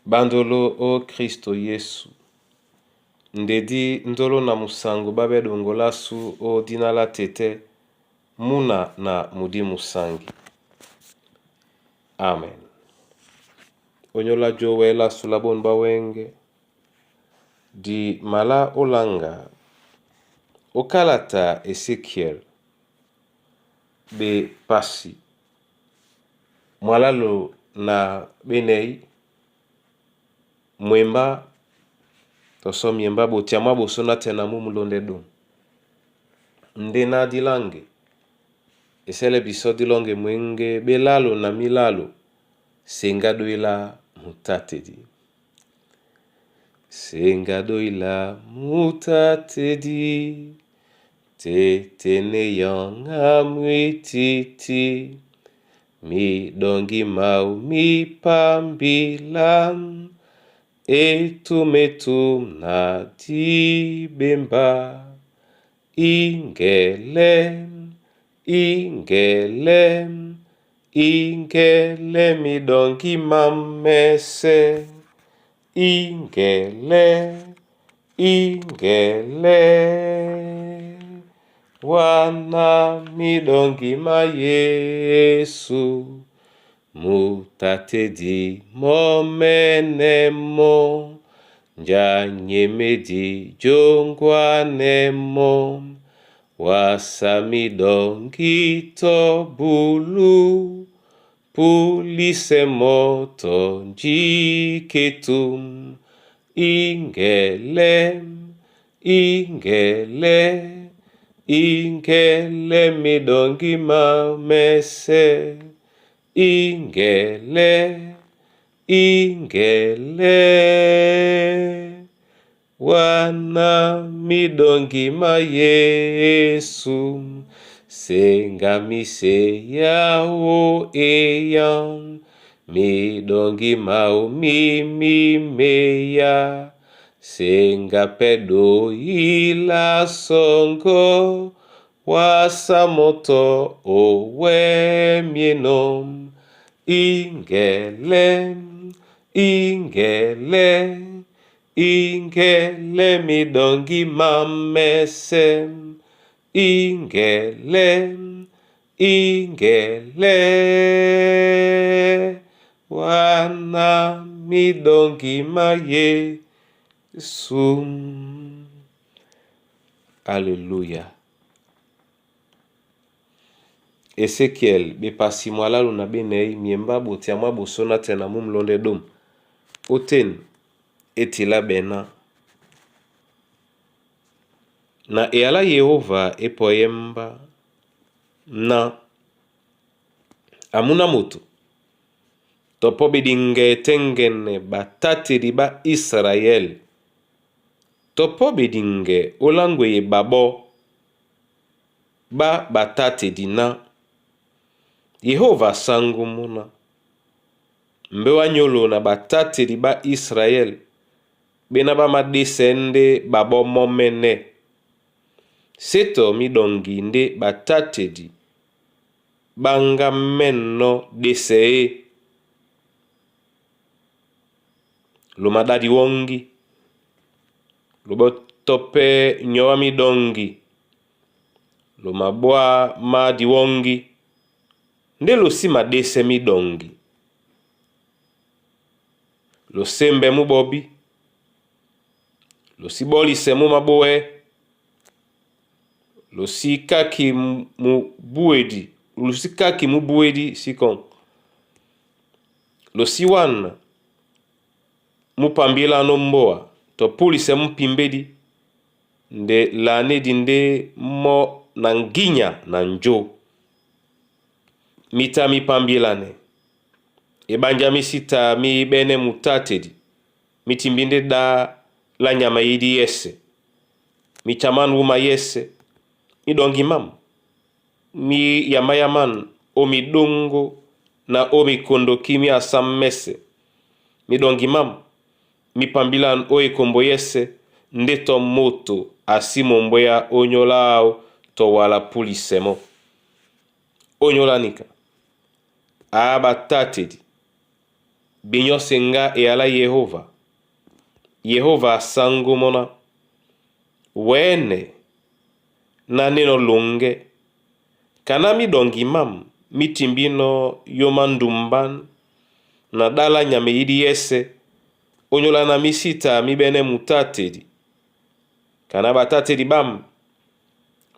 Bandolo o Kristo Yesu. Ndedi ndolo na musango babe dongola su o dinala tete muna na mudi musangi. Amen. Onyola jowe la sulabon bawenge. Di mala olanga. Okalata Ezekiel. Be pasi. Mwalalo na benei. Mwemba. Toso miemba botiama bosona tena mumulonde dum. Ndena dilange. Esele biso dilonge mwenge belalo na milalo. Sengado ila mutatedi. Sengado ila mutatedi. Tetene yonga mwititi. Mi dongi mau mi pambilam. Etumetum na tibemba. Ingelem, ingelem, ingelem idongi mamese. Ingele, ingele. Wana midongi ma Yesu. Mutatedi momenemo. Njanyemedi jongwanemo. Wasamidongi tobulu. Pulise moto njiketum. Ingelem, ingele. Ingele midongi mamese. Ingele, ingele. Wana midongi ma Yesu. Sengamise yao eyam. Midongi mau mimi meya. Senga pedo ila songo. Wasamoto owe mienom. Ingele, ingele. Ingele midongi mamese. Ingele, ingele. Wana midongi ma Yesu. Alleluia. Ezekiel bepasi mwalalu na benei miemba botiama bosona tena mumlonde dom. Oten etila bena. Na eala Yehova epoyemba na amuna moto. Topo bedinge tengene batate riba Israel. Topo bedinge olangwe babo ba batate dina. Yehova sangu muna. Mbewa nyolo na batate riba Israel. Benaba madesende babo momene. Seto midongi nde batate di. Banga menno desee. Lumadadi wongi. Lubo tope nyowa midongi. Lumabwa madi wongi. Nde lusi madese midongi. Lusembe mubobi. Lusiboli semu maboe. Lusikaki mubuedi. Lusikaki mubuedi sikon. Lusiwana. Mupambila nomboa. Topuli se mupimbedi. Nde lane dinde mo nanginya nanjo. Mita mi pambilane. Ebanja misita mi bene mutatedi. Mitimbinde da la nyama yidi yese. Mi chaman wuma yese. Mi dongi mam. Mi yamayaman o mi dongo na o mi kondo kimi asam mese. Mi dongi mam. Mi pambilan o ikombo yese. Ndeto moto asimo mboya onyolao to wala pulisemo. Onyola nika. Aba tatedi. binyose nga e ala Yehova. Yehova asango mona wene na neno lunge kana midongi mam mitimbino yomandumban na dala nyame yidi yese onyola na misita mibene mutatedi kana batatedi bam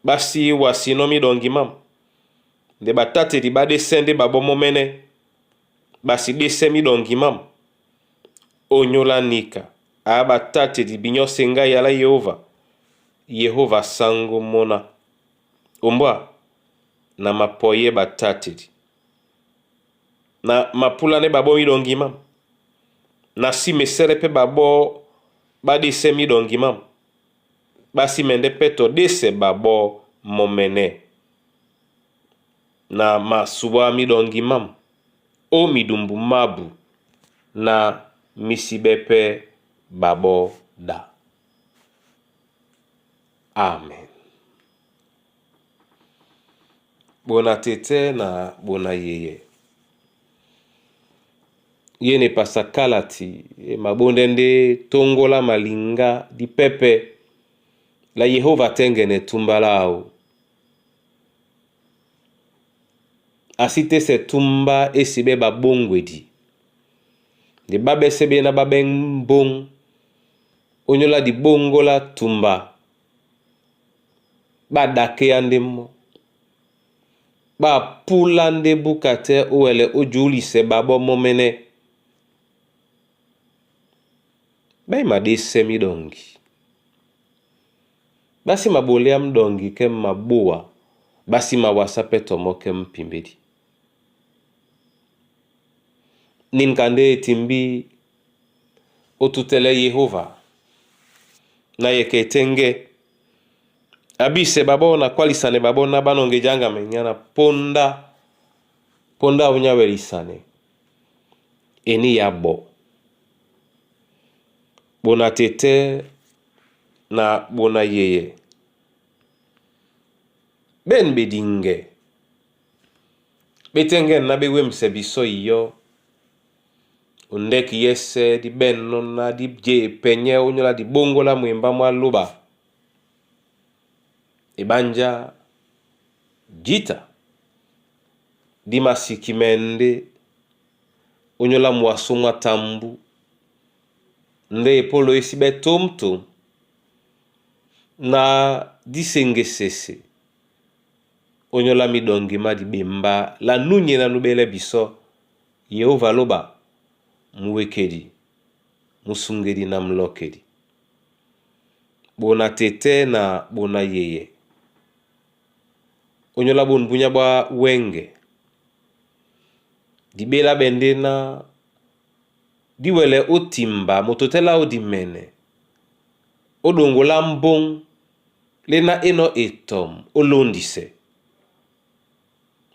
basi wasino midongi mam de batatedi badesende babomo mene basi dese midongi mam onyola nika abatatedi binyose nga yala Yehova. Yehova sango mona ombwa na mapoye batatedi na mapulane babo midongi mam na si meserepe babo badese midongi mam basi mende peto dese babo momene na masuwa midongi mam o midumbu mabu na misibepe babo da. Amen. Bona tete na bona yeye. Yene pasakalati mabondende tongola malinga di pepe la Yehova tengene tumbalao. Asite se tumba esibe babongwedi. De babe sebe na babeng bong onyola di bongola tumba. Ba dake andemo. Ba pulande bukate uele ojuli se babo momene. Ba imadese midongi. Basi mabolea mdongi kem mabua. Basi mawasapeto mokem pimbedi. Ninkande timbi otutele Yehova. Na yeke tenge. Abise babona kwalisane babona banonge janga menyana ponda unyawelisane. Eni yabo. Bona tete na bona yeye. Ben bedinge. Betenge na bewe msebiso iyo. Undeki yese di ben nona di je penye unyola di bongola mwemba mwaluba. Ebanja jita di masikimende unyola mwasumwa tambu nde polo isibe tumtum na disengesese onyola midongi madi bimba la nunye na nubele biso Yehova loba muwekedi musungedi na mlokedi. Bona tete na bona yeye. Onyola bonbunya ba wenge. Dibela bendena diwele otimba mototela odimene. Odongola mbong lena eno etom olondise.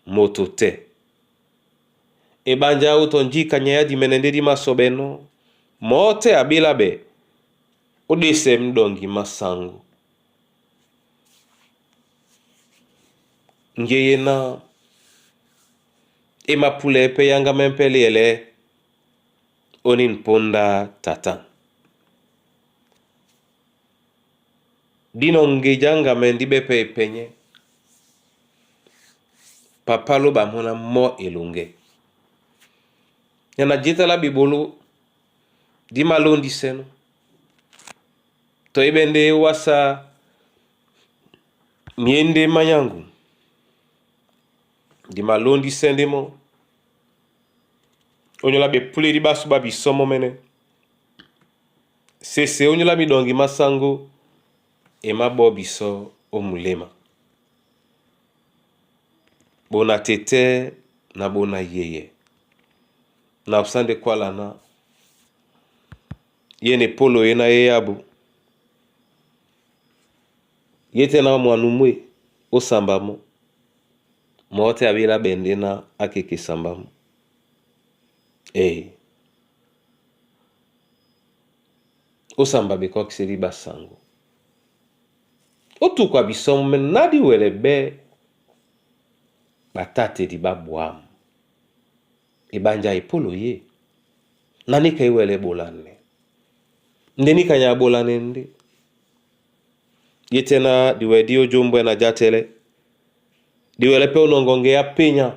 Motote. Ebanja utonji kanyaya dimene di masobeno. Mote abilabe. Odese mdongi masangu. Ngeye na emapule pe yanga mempelele onin ponda tatan. Dino ngejanga mendibe pe penye. Papalo ba mona mo elunge. Yana jita la bibolo di malondi seno. To ibende wasa miende manyangu. Di malondi sendemo. Onyola be pule di basu babi somo mene. Sese onyola midongi masango. Ema bobiso omulema. Bona tete na bona yeye. Na usande kwa lana. Yene polo yena yeyabu. Yete na mwanumwe osambamo. Mote abila bendena akeke sambamo. Osamba beko kisiri basango. Otu kwa bisomo men nadi welebe batate di babuam. Ebanja ipolo ye. nani kaiwele bolane ndeni kanya bolane ndi yetena diwedio jombo na jatele diwele pe onongonge ya penya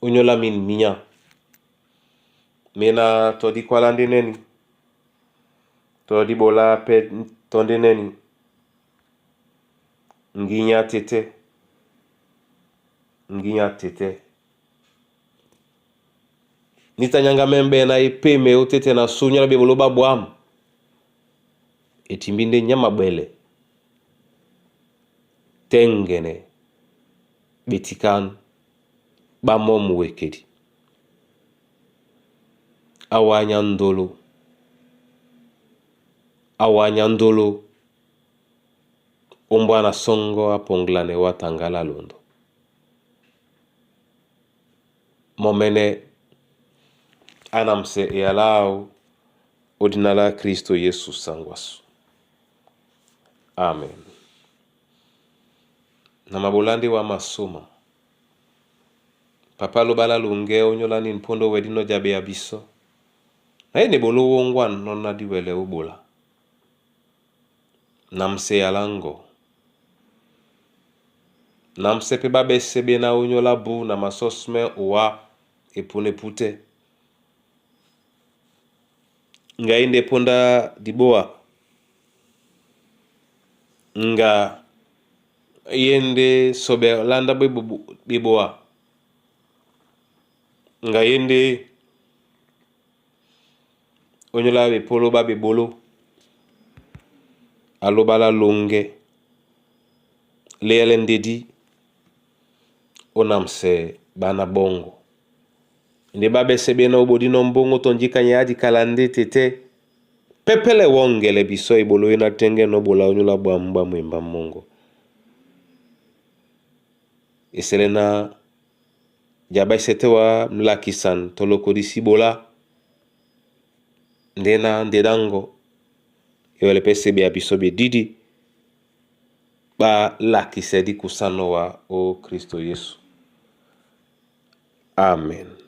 onyola min minya mena todi kwalande neni todi bola pe tonde neni nginya tete nitanyanga membe na ipeme utete na sunya be boloba bwam etimbinde nyama bele tengene betikan bamom wekedi awanya ndolo ombwana songo aponglane watangala londo momene anamse yalao odinala Kristo Yesu sangwasu. Amen. Na mabolande wa masoma papa lobala lunge onyolani npondo wedino jabe abiso ne bolo wongwan nonna diwele ubola namse yalango namse pe babe sebe na onyola bu na masosme uwa epune pute nga inde ponda diboa nga yende sobe landa biboa nga yende onyola be polo babe bolo alobala longe leyelendedi onamse bana bongo nde babe sebe na obodi no mbongo tonjika nyadi kalande tete pepele wongele biso ibolo ina tenge no bola onyola bwamba mwimba mongo eselena jaba setewa mlakisan tolokodisi bola ndena ndedango yole pesebe abiso be didi ba lakisedi kusano wa o Kristo Yesu. Amen.